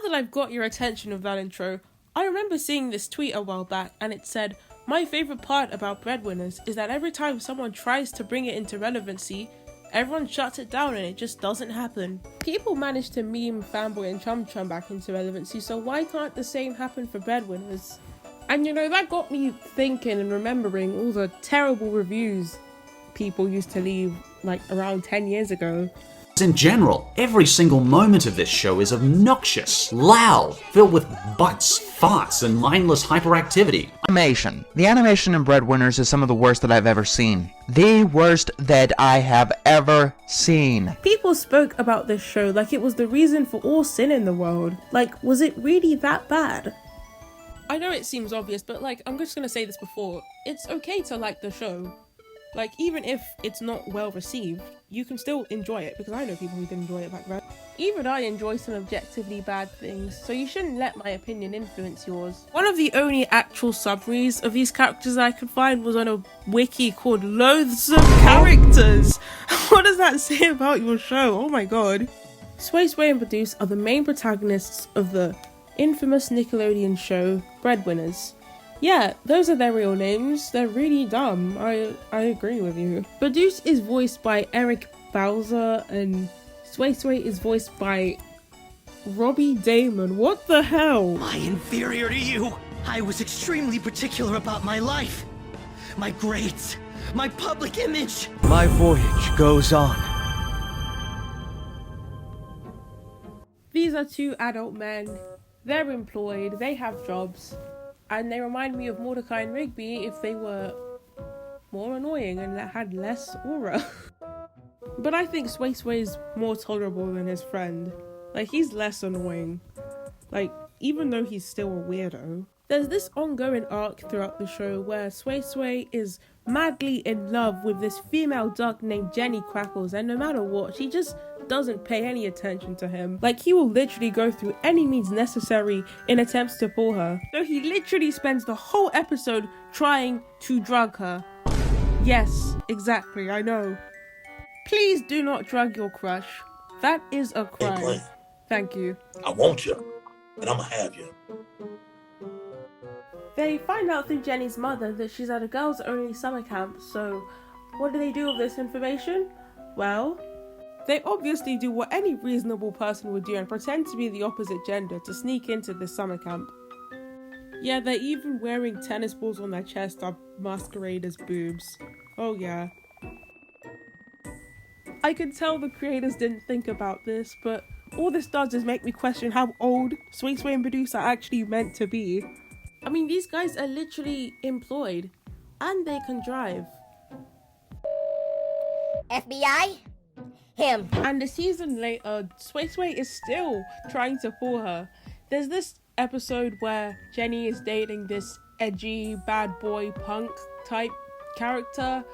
that I've got your attention with that intro, I remember seeing this tweet a while back and it said, "My favourite part about Breadwinners is that every time someone tries to bring it into relevancy, everyone shuts it down and it just doesn't happen." People managed to meme Fanboy and Chum Chum back into relevancy, so why can't the same happen for Breadwinners? And you know, that got me thinking and remembering all the terrible reviews people used to leave like around 10 years ago. In general, every single moment of this show is obnoxious, loud, filled with butts, farts, and mindless hyperactivity. Animation. The animation in Breadwinners is some of the worst that I've ever seen. The worst that I have ever seen. People spoke about this show like it was the reason for all sin in the world. Like, was it really that bad? I know it seems obvious, but like, I'm just gonna say this before. It's okay to like the show. Like, even if it's not well received, you can still enjoy it, because I know people who didn't enjoy it back then. Even I enjoy some objectively bad things, so you shouldn't let my opinion influence yours. One of the only actual summaries of these characters I could find was on a wiki called Loathsome Characters. What does that say about your show? Oh my god. Sway Sway and Produce are the main protagonists of the infamous Nickelodeon show Breadwinners. Yeah, those are their real names. They're really dumb. I agree with you. Produce is voiced by Eric Bowser and Sway Sway is voiced by Robbie Damon. What the hell? Am I inferior to you? I was extremely particular about my life, my grades, my public image. My voyage goes on. These are two adult men. They're employed, they have jobs. And they remind me of Mordecai and Rigby if they were more annoying and had less aura. But I think Sway Sway is more tolerable than his friend. Like, he's less annoying. Like, even though he's still a weirdo. There's this ongoing arc throughout the show where Sway Sway is madly in love with this female duck named Jenny Crackles, and no matter what, she just doesn't pay any attention to him. Like, he will literally go through any means necessary in attempts to pull her. So he literally spends the whole episode trying to drug her. Yes, exactly, I know. Please do not drug your crush. That is a crime. Hey, Clay. Thank you. I want you, and I'm gonna have you. They find out through Jenny's mother that she's at a girls-only summer camp, so what do they do with this information? Well, they obviously do what any reasonable person would do and pretend to be the opposite gender to sneak into this summer camp. Yeah, they're even wearing tennis balls on their chest that masquerade as boobs. Oh yeah. I can tell the creators didn't think about this, but all this does is make me question how old Sway Sway and Produce are actually meant to be. I mean, these guys are literally employed, and they can drive. FBI? Him. And a season later, Sway Sway is still trying to pull her. There's this episode where Jenny is dating this edgy, bad boy, punk type character,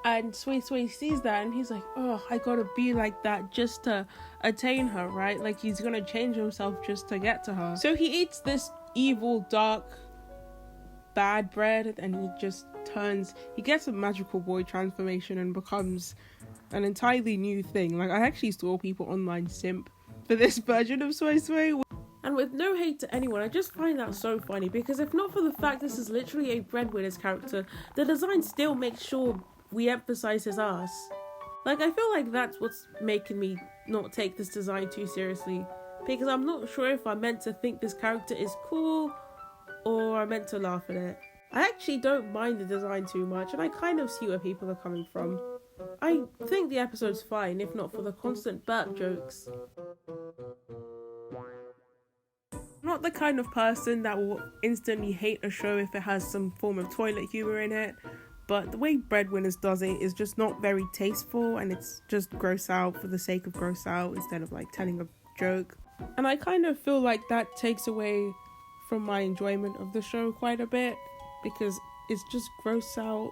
and Sway Sway sees that and he's like, oh, I gotta be like that just to attain her, right? Like, he's gonna change himself just to get to her. So he eats this evil, dark, bad bread, and he gets a magical boy transformation and becomes an entirely new thing. Like, I actually saw people online simp for this version of Sway Sway. And with no hate to anyone, I just find that so funny, because if not for the fact this is literally a Breadwinners character, the design still makes sure we emphasize his ass. Like, I feel like that's what's making me not take this design too seriously, because I'm not sure if I'm meant to think this character is cool or I'm meant to laugh at it. I actually don't mind the design too much, and I kind of see where people are coming from. I think the episode's fine, if not for the constant burp jokes. I'm not the kind of person that will instantly hate a show if it has some form of toilet humor in it, but the way Breadwinners does it is just not very tasteful, and it's just gross out for the sake of gross out instead of like telling a joke. And I kind of feel like that takes away from my enjoyment of the show quite a bit, because it's just gross out,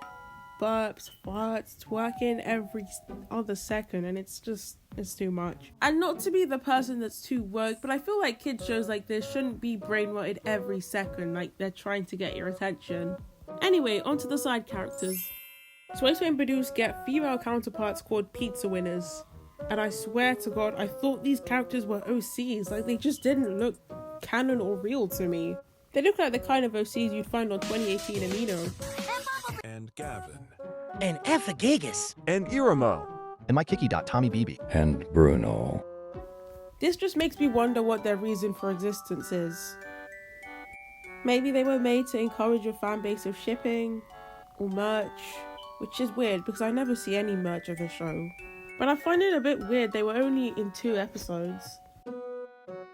burps, farts, twerking every other second, and it's too much. And not to be the person that's too woke, but I feel like kids shows like this shouldn't be brainwashed every second, like they're trying to get your attention. Anyway, onto the side characters. Sway Sway and Produce get female counterparts called pizza winners, and I swear to God, I thought these characters were OCs. Like, they just didn't look canon or real to me. They look like the kind of OCs you'd find on 2018 Amino. And Gavin. And Amphigagus. And Iramo. And my Kiki dot Tommy BB. And Bruno. This just makes me wonder what their reason for existence is. Maybe they were made to encourage a fan base of shipping or merch, which is weird because I never see any merch of the show. But I find it a bit weird they were only in 2 episodes.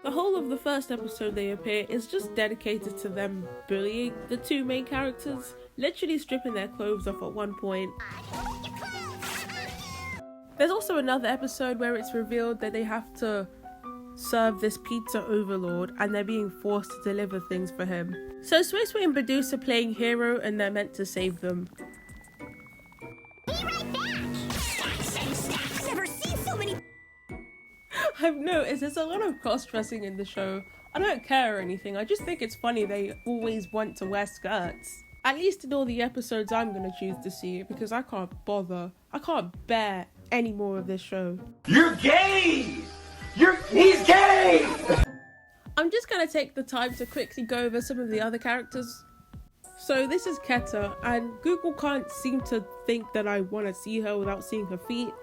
The whole of the first episode they appear is just dedicated to them bullying the 2 main characters, literally stripping their clothes off at one point. There's also another episode where it's revealed that they have to serve this pizza overlord and they're being forced to deliver things for him. So Sway and Badus are playing hero and they're meant to save them. Be right back! Stacks! Never seen so many. I've noticed there's a lot of cross-dressing in the show. I don't care or anything, I just think it's funny they always want to wear skirts. At least in all the episodes I'm gonna choose to see, because I can't bother. I can't bear any more of this show. You're gay! He's gay! I'm just gonna take the time to quickly go over some of the other characters. So this is Keta, and Google can't seem to think that I want to see her without seeing her feet.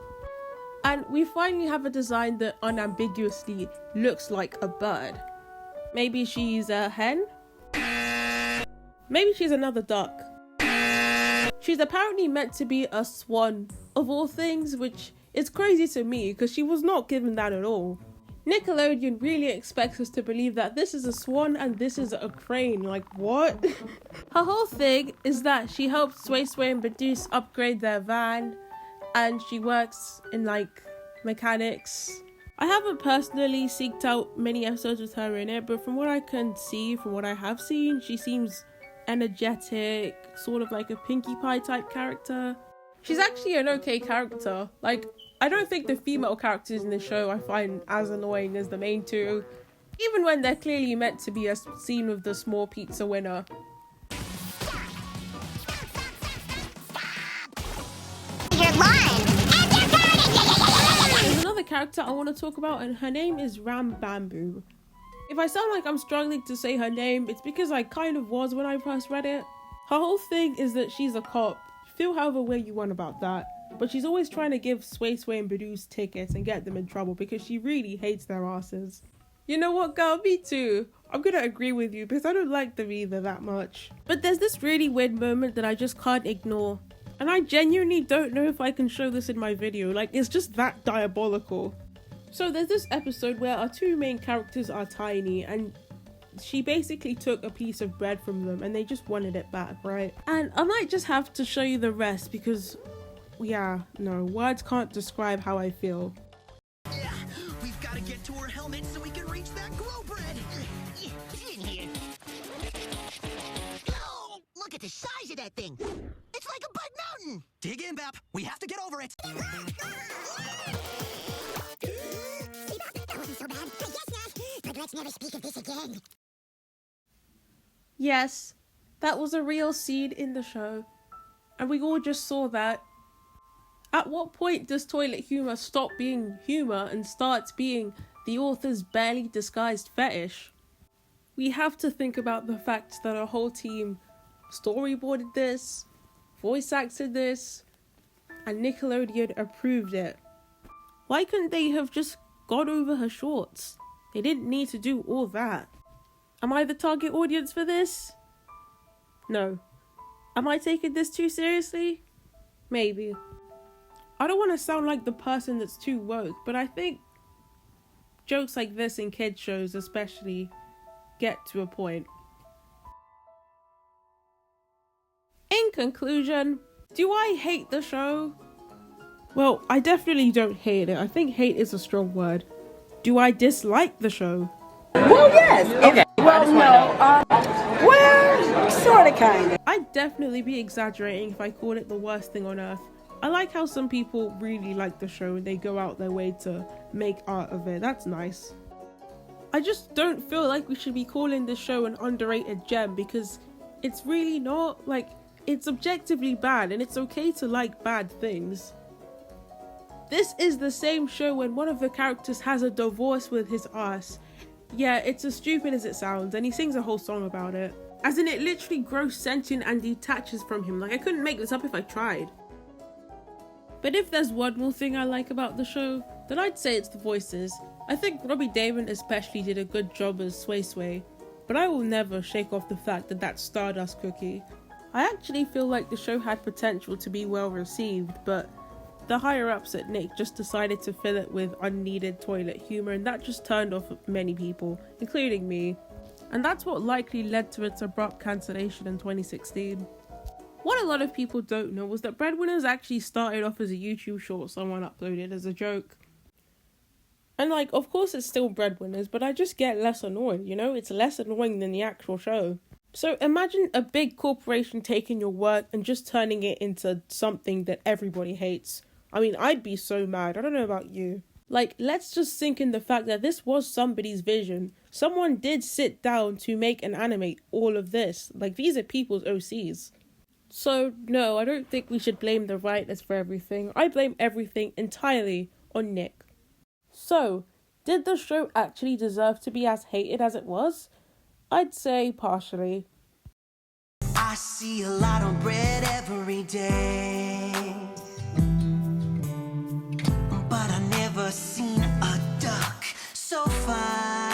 And we finally have a design that unambiguously looks like a bird. Maybe she's a hen? Maybe she's another duck. She's apparently meant to be a swan, of all things, which is crazy to me because she was not given that at all. Nickelodeon really expects us to believe that this is a swan and this is a crane. Like, what? Her whole thing is that she helps Sway and Badus upgrade their van, and she works in, like, mechanics. I haven't personally seeked out many episodes with her in it, but from what I can see, from what I have seen, she seems energetic, sort of like a Pinkie Pie type character. She's actually an okay character. Like, I don't think the female characters in the show I find as annoying as the main 2, even when they're clearly meant to be a scene with the small pizza winner. You're lying! There's another character I want to talk about, and her name is Ram Bamboo. If I sound like I'm struggling to say her name, it's because I kind of was when I first read it. Her whole thing is that she's a cop. Feel however way you want about that. But she's always trying to give Sway and Badus tickets and get them in trouble because she really hates their asses. You know what, girl? Me too. I'm gonna agree with you because I don't like them either that much. But there's this really weird moment that I just can't ignore. And I genuinely don't know if I can show this in my video. Like, it's just that diabolical. So there's this episode where our 2 main characters are tiny and she basically took a piece of bread from them and they just wanted it back, right? And I might just have to show you the rest because, yeah, no, words can't describe how I feel. Yeah, we've got to get to her helmet so we can reach that glow bread. Get in here. Oh, look at the size of that thing. It's like a bud mountain. Dig in, Bap. We have to get over it. That wasn't so bad. I guess not. But let's never speak of this again. Yes, that was a real scene in the show. And we all just saw that. At what point does toilet humor stop being humor and starts being the author's barely disguised fetish? We have to think about the fact that our whole team storyboarded this, voice acted this, and Nickelodeon approved it. Why couldn't they have just gone over her shorts? They didn't need to do all that. Am I the target audience for this? No. Am I taking this too seriously? Maybe. I don't want to sound like the person that's too woke, but I think jokes like this in kids shows especially get to a point. In conclusion, do I hate the show? Well, I definitely don't hate it. I think hate is a strong word. Do I dislike the show? Well, yes. Okay. Well, no. Well, sort of, kind of. I'd definitely be exaggerating if I called it the worst thing on earth. I like how some people really like the show and they go out their way to make art of it. That's nice. I just don't feel like we should be calling this show an underrated gem because it's really not. Like, it's objectively bad and it's okay to like bad things. This is the same show when one of the characters has a divorce with his ass Yeah, it's as stupid as it sounds, and he sings a whole song about it. As in, it literally grows sentient and detaches from him. Like, I couldn't make this up if I tried. But if there's one more thing I like about the show, then I'd say it's the voices. I think Robbie Daymond especially did a good job as Sway Sway, but I will never shake off the fact that that's Stardust Cookie. I actually feel like the show had potential to be well received, but the higher ups at Nick just decided to fill it with unneeded toilet humour, and that just turned off many people, including me. And that's what likely led to its abrupt cancellation in 2016. What a lot of people don't know was that Breadwinners actually started off as a YouTube short someone uploaded as a joke. And like, of course it's still Breadwinners, but I just get less annoyed, you know? It's less annoying than the actual show. So imagine a big corporation taking your work and just turning it into something that everybody hates. I mean, I'd be so mad. I don't know about you. Like, let's just sink in the fact that this was somebody's vision. Someone did sit down to make and animate all of this. Like, these are people's OCs. So, no, I don't think we should blame the writers for everything. I blame everything entirely on Nick. So, did the show actually deserve to be as hated as it was? I'd say partially. I see a lot of bread every day, but I never seen a duck so fine.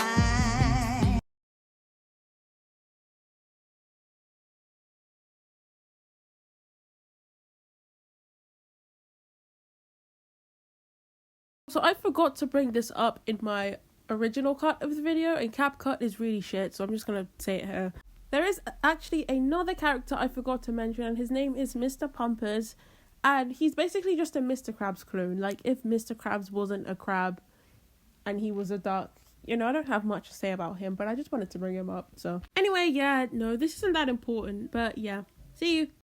So I forgot to bring this up in my original cut of the video, and CapCut is really shit, so I'm just gonna say it here. There is actually another character I forgot to mention, and his name is Mr. Pumpers, and he's basically just a Mr. Krabs clone. Like, if Mr. Krabs wasn't a crab and he was a duck. You know, I don't have much to say about him, but I just wanted to bring him up, so. Anyway, yeah, no, this isn't that important, but yeah. See you.